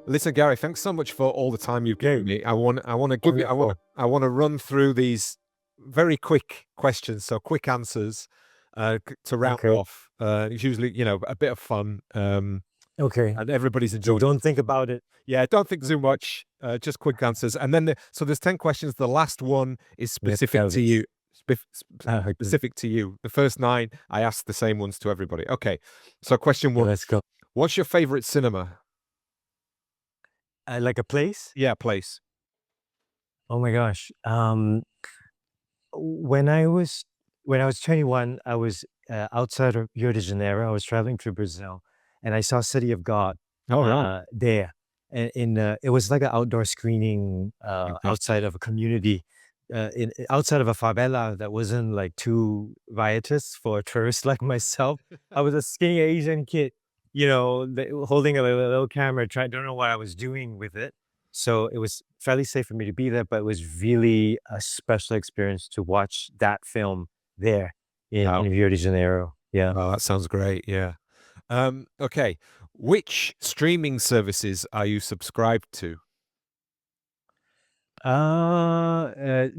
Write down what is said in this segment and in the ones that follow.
Listen, Gary, thanks so much for all the time you've given me. I want to give you, I want to run through these very quick questions, so quick answers, to round Okay. off. It's usually, a bit of fun, Okay. and everybody's So enjoying. don't think about it. Yeah, don't think too much. Just quick answers, and then so there's 10 questions. The last one is specific to you. Okay. Specific to you. The first 9, I asked the same ones to everybody. Okay, so question 1: Let's go. What's your favorite cinema? Like a place? Yeah, place. Oh my gosh. When I was 21, I was outside of Rio de Janeiro. I was traveling through Brazil, and I saw City of God Oh, right. there. And it was like an outdoor screening Fantastic. outside of a community, outside of a favela that wasn't like too riotous for tourists like myself. I was a skinny Asian kid, holding a little camera, don't know what I was doing with it. So it was fairly safe for me to be there, but it was really a special experience to watch that film there in Wow. Rio de Janeiro. Yeah. Oh, that sounds great. Yeah. Okay. Which streaming services are you subscribed to?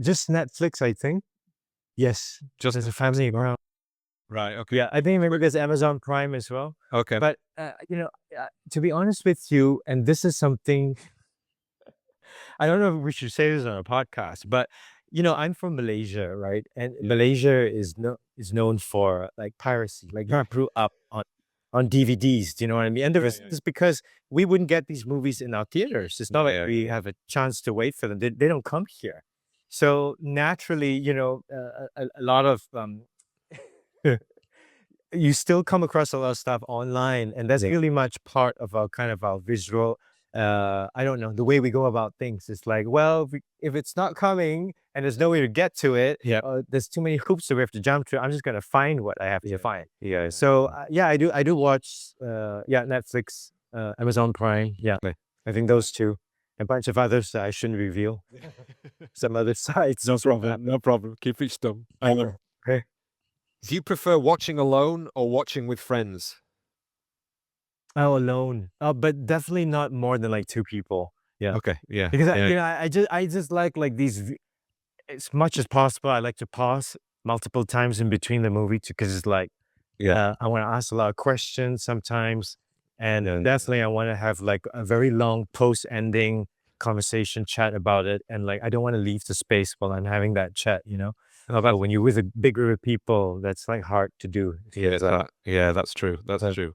Just Netflix, I think. Yes, Just there's a Netflix. family around. Right. Okay. Yeah, I think maybe there's Amazon Prime as well. Okay. But to be honest with you, and this is something I don't know if we should say this on a podcast, but I'm from Malaysia, right? And Malaysia is known for like piracy. Like I grew up on DVDs. Do you know what I mean? And the reason is because we wouldn't get these movies in our theaters. It's not like we have a chance to wait for them. They don't come here. So naturally, a lot of you still come across a lot of stuff online, and that's really much part of our kind of our visual I don't know, the way we go about things. It's like, well, if it's not coming and there's no way to get to it, Yeah. there's too many hoops that we have to jump through. I'm just gonna find what I have to find. Yeah. So I do watch Netflix, Amazon Prime. Yeah, Okay. I think those two, a bunch of others that I shouldn't reveal. Some other sites. No problem. No problem. Keep it stum. Okay. Do you prefer watching alone or watching with friends? Oh, alone. But definitely not more than like 2 people. Yeah. Okay. Yeah. Because Yeah. I just like these as much as possible. I like to pause multiple times in between the movie because it's like Yeah. I want to ask a lot of questions sometimes, and Yeah. definitely I want to have like a very long post-ending conversation chat about it, and like I don't want to leave the space while I'm having that chat. Oh, But when you're with a big group of people, that's like hard to do. yeah, that's true. That's true.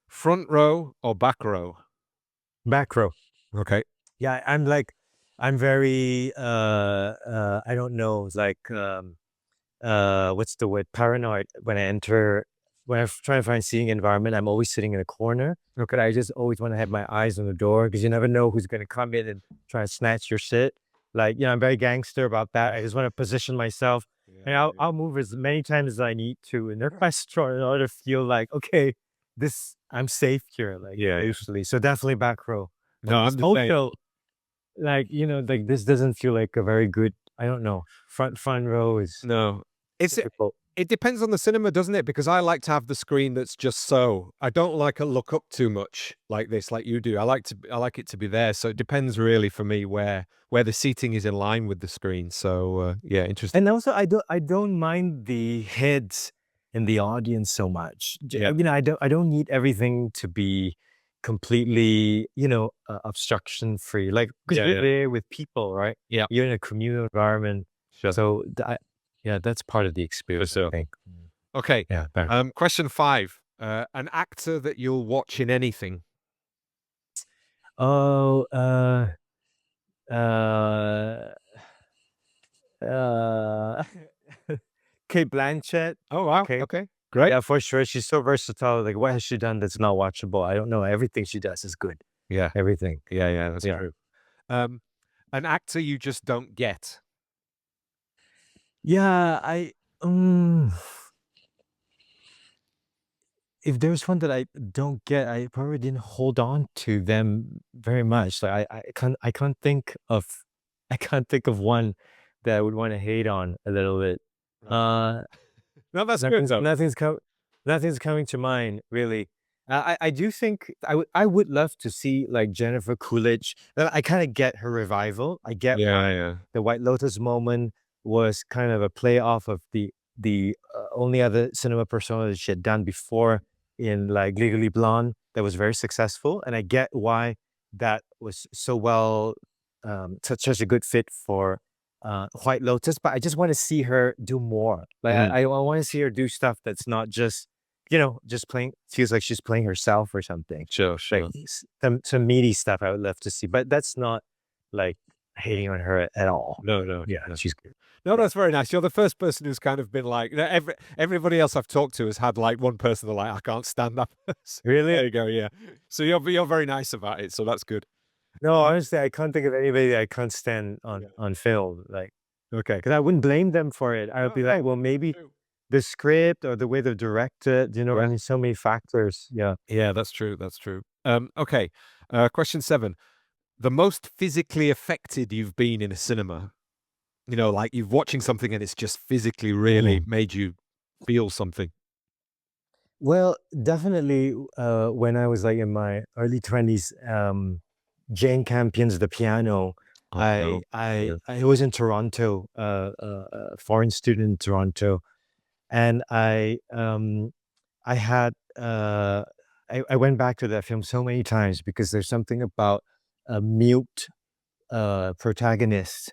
Front row or back row? Back row. Okay. Yeah, I'm very I don't know, like what's the word? Paranoid when I try to find seeing environment, I'm always sitting in a corner. Okay. But I just always want to have my eyes on the door because you never know who's gonna come in and try to snatch your shit. Like, I'm very gangster about that. I just want to position myself. And I'll move as many times as I need to in the restaurant in order to feel like, okay, I'm safe here, like usually. So definitely back row. No, I'm the same. Also, like, like this doesn't feel like a very good, I don't know, front row is No. difficult. It depends on the cinema, doesn't it? Because I like to have the screen that's just so. I don't like to look up too much like this, like you do. I like it to be there. So it depends really for me where the seating is in line with the screen. So yeah, interesting. And also, I don't mind the heads in the audience so much. Yeah. I don't need everything to be completely, obstruction free. Like, because you're there with people, right? Yeah. You're in a communal environment. Sure. So that's part of the experience, I think. Okay. Yeah. Question 5. An actor that you'll watch in anything. Oh, uh, uh, Kate Blanchett. Oh wow. Okay. Okay. Great. Yeah, for sure. She's so versatile. Like, what has she done that's not watchable? I don't know. Everything she does is good. Yeah. Everything. Yeah, that's true. An actor you just don't get. Yeah, if there's one that I don't get, I probably didn't hold on to them very much. Like I can't think of one that I would want to hate on a little bit. No, that's good. Nothing's coming to mind really. I do think I would love to see like Jennifer Coolidge. I kind of get her revival. I get Yeah, why yeah. the White Lotus moment was kind of a play off of the only other cinema persona that she had done before in like Legally Blonde that was very successful, and I get why that was so well, such a good fit for White Lotus. But I just want to see her do more. Like Mhm. I want to see her do stuff that's not just just playing, feels like she's playing herself or something. Sure, Like sure. some meaty stuff I would love to see, but that's not like hating on her at all. No, no, Yeah, no. she's good. No, Yeah. that's very nice. You're the first person who's kind of been like, everybody else I've talked to has had like one person they're like, I can't stand that person. Really? There you go. Yeah. So you're very nice about it. So that's good. No, honestly, I can't think of anybody that I can't stand Yeah. on film. Like, Okay. because I wouldn't blame them for it. I would No, be like, no. well, maybe the script or the way they're directed, I Yeah. mean, so many factors. Yeah. Yeah, that's true. That's true. Okay. Question 7. The most physically affected you've been in a cinema. Like you're watching something and it's just physically really Mm. made you feel something. Well, definitely, when I was like in my early 20s, Jane Campion's The Piano. Oh no. Yeah. I was in Toronto, a foreign student in Toronto, and I had I went back to that film so many times because there's something about a mute protagonist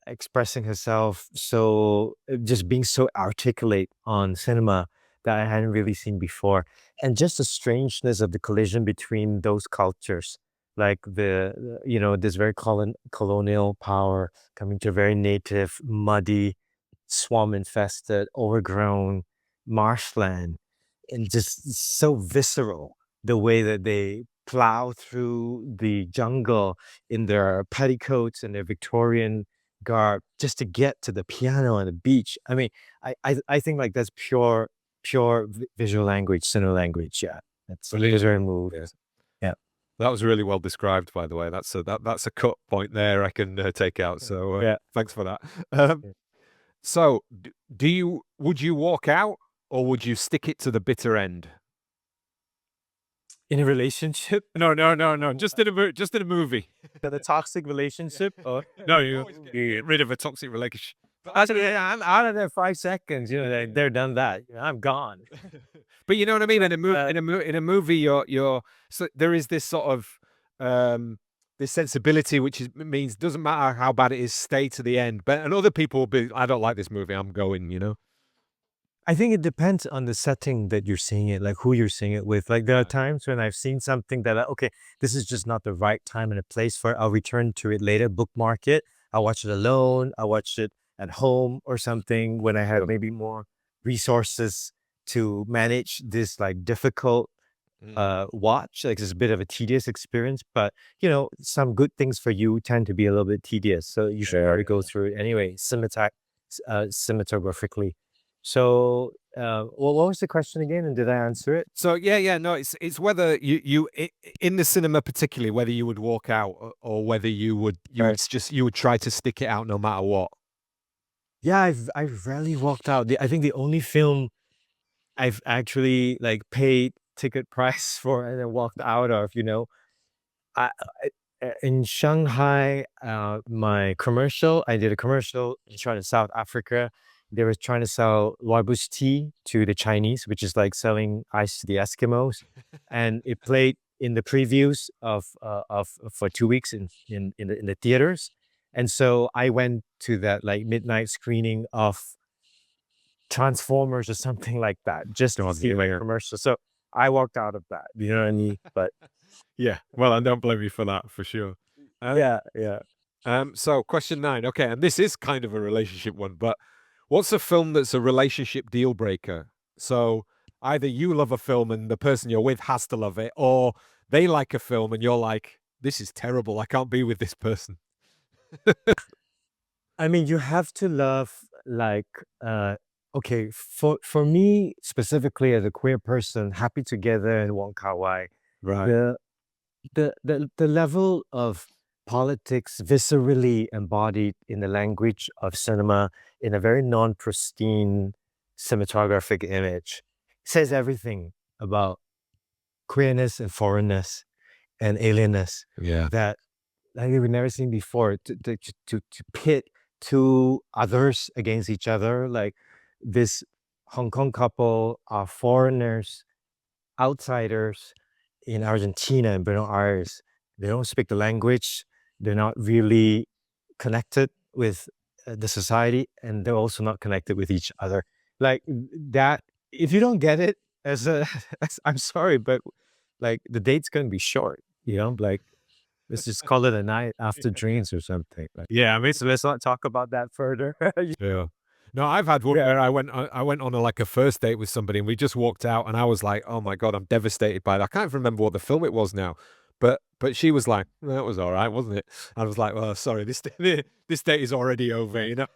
expressing herself, so just being so articulate on cinema that I hadn't really seen before, and just the strangeness of the collision between those cultures, like this very colonial power coming to a very native, muddy, swamp infested, overgrown marshland, and just so visceral the way that they plow through the jungle in their petticoats and their Victorian garb just to get to the piano on the beach. I mean, I think like that's pure visual language, cinema language. Yeah, I was Brilliant. very moved. Yeah. Yeah. That was really well described, by the way. That's a cut point there I can take out. So Yeah. thanks for that. Um, Yeah. so would you walk out or would you stick it to the bitter end? In a relationship, No, no, no, no. Just in a movie. the toxic relationship, or No, you get rid of a toxic relationship. I said, "Yeah, I'm out of there 5 seconds. They're done that. I'm gone." But you know what I mean. Uh, In a movie, you're so there is this sort of this sensibility, which means doesn't matter how bad it is, stay to the end. But and other people will be, I don't like this movie, I'm going. I think it depends on the setting that you're seeing it, like who you're seeing it with. Like there are times when I've seen something that, okay, this is just not the right time and a place for it. I'll return to it later, bookmark it. I'll watch it alone. I'll watch it at home or something when I have Yep. maybe more resources to manage this like difficult Mm. watch. Like it's a bit of a tedious experience, but some good things for you tend to be a little bit tedious. So you should Yeah, try to yeah. go through it anyway, cinematographically. So, what was the question again? And did I answer it? So yeah, no, it's whether in the cinema particularly whether you would walk out or whether Right. you would try to stick it out no matter what. Yeah, I've rarely walked out. I think the only film I've actually like paid ticket price for and then walked out of, I, in Shanghai, I did a commercial in trying to South Africa. They were trying to sell Rooibos tea to the Chinese, which is like selling ice to the Eskimos. And it played in the previews of for 2 weeks in the theaters. And so I went to that like midnight screening of Transformers or something like that, just to God, see like a yeah. commercial. So I walked out of that, you know what I mean? But Yeah, well, I don't blame you for that for sure. Uh, yeah, yeah. so question 9. Okay, and this is kind of a relationship one, but what's a film that's a relationship deal breaker? So either you love a film and the person you're with has to love it, or they like a film and you're like, this is terrible. I can't be with this person. I mean, you have to love like okay, for me specifically as a queer person, Happy Together and Wong Kar-wai, Right. the the level of politics viscerally embodied in the language of cinema in a very non-pristine cinematographic image says everything about queerness and foreignness and alienness Yeah. that like we've never seen before. To pit two others against each other, like this Hong Kong couple are foreigners, outsiders in Argentina and Buenos Aires. They don't speak the language. They're not really connected with the society, and they're also not connected with each other. Like that, if you don't get it as a, I'm sorry, but like the date's gonna be short. Like let's just call it a night after drinks or something. Like, yeah, I mean, so let's not talk about that further. Yeah. No, I've had one Yeah. where I went on like a first date with somebody and we just walked out and I was like, "Oh my God, I'm devastated by that." I can't even remember what the film it was now. But she was like, "That was all right, wasn't it?" I was like, "Well, sorry, this date is already over, you know?"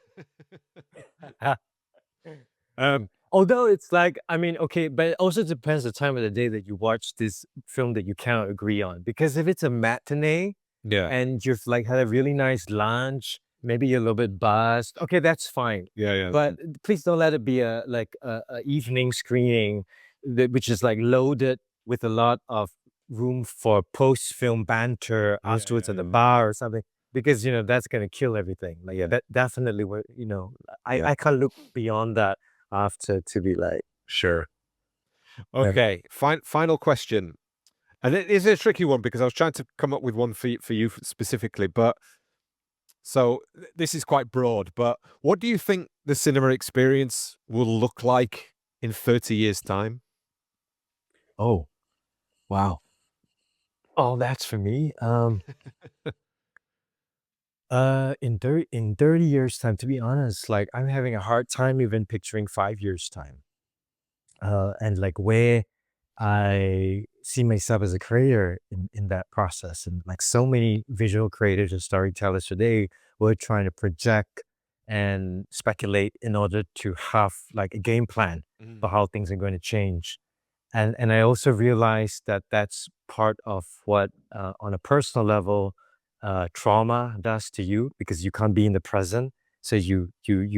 Um, Although it's like, I mean, okay, but it also depends the time of the day that you watch this film that you cannot agree on. Because if it's a matinee yeah. and you've like had a really nice lunch, maybe you're a little bit buzzed, okay, that's fine. Yeah, yeah. But please don't let it be a evening screening which is like loaded with a lot of room for post-film banter Yeah, afterwards yeah, at the yeah. bar or something. Because that's gonna kill everything. Like, yeah, that definitely what Yeah. I can't look beyond that after to be like, Sure. yeah. Okay, final question. And it is a tricky one because I was trying to come up with one for you specifically, but so this is quite broad, but what do you think the cinema experience will look like in 30 years' time? Oh, wow. Oh, that's for me. In 30 years time, to be honest, like I'm having a hard time even picturing 5 years time. And like where I see myself as a creator in that process. And like so many visual creators and storytellers today, we're trying to project and speculate in order to have like a game plan Mm. for how things are going to change. And I also realized that that's part of what, on a personal level, trauma does to you because you can't be in the present. So you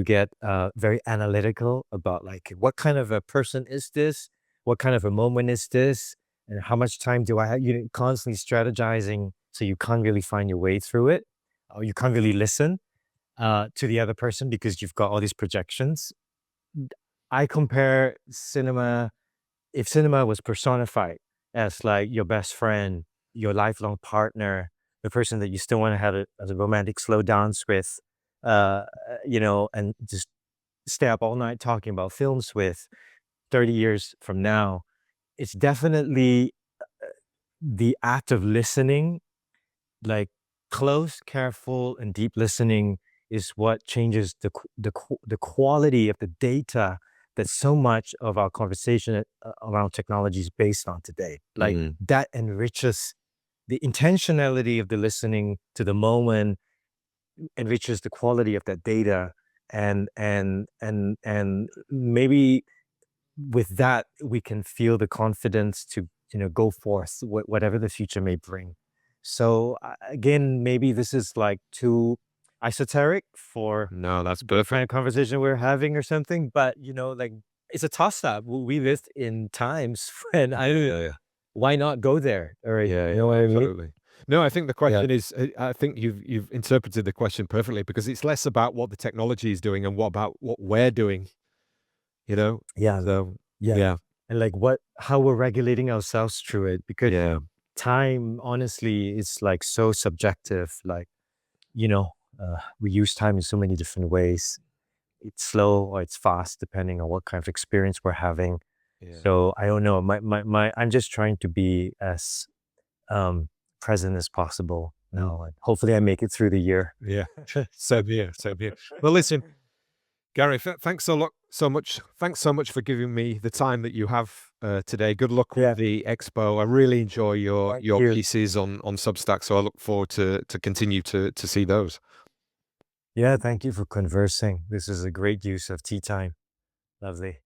get very analytical about like what kind of a person is this, what kind of a moment is this, and how much time do I have? You're constantly strategizing, so you can't really find your way through it, or you can't really listen to the other person because you've got all these projections. I compare cinema if cinema was personified as like your best friend, your lifelong partner, the person that you still want to have as a romantic slow dance with, and just stay up all night talking about films with 30 years from now, it's definitely the act of listening, like close, careful, and deep listening is what changes the quality of the data that so much of our conversation around technology is based on today. Like Mm. that enriches the intentionality of the listening to the moment, enriches the quality of that data, and maybe with that we can feel the confidence to go forth whatever the future may bring. So again, maybe this is like too esoteric for No, that's the kind perfect. of conversation we're having or something, but like it's a toss up. We lived in times when Yeah, yeah. why not go there, or Yeah, you yeah, know what I mean? absolutely. No, I think the Yeah, question is, I think you've interpreted the question perfectly because it's less about what the technology is doing and what about what we're doing, you know? yeah, So, yeah. yeah, And like how we're regulating ourselves through it, because yeah, time honestly is like so subjective. Like, you know, we use time in so many different ways. It's slow or it's fast, depending on what kind of experience we're having. yeah. So I don't know. I'm just trying to be as um, present as possible Mm. now, and hopefully I make it through the year. Yeah. Same here, same here. Well, listen, Gary, thanks so much. Thanks so much for giving me the time that you have today. Good luck with Yeah, the expo. I really enjoy thank your you. pieces on Substack, so I look forward to continue to see those. Yeah, thank you for conversing. This is a great use of tea time. Lovely.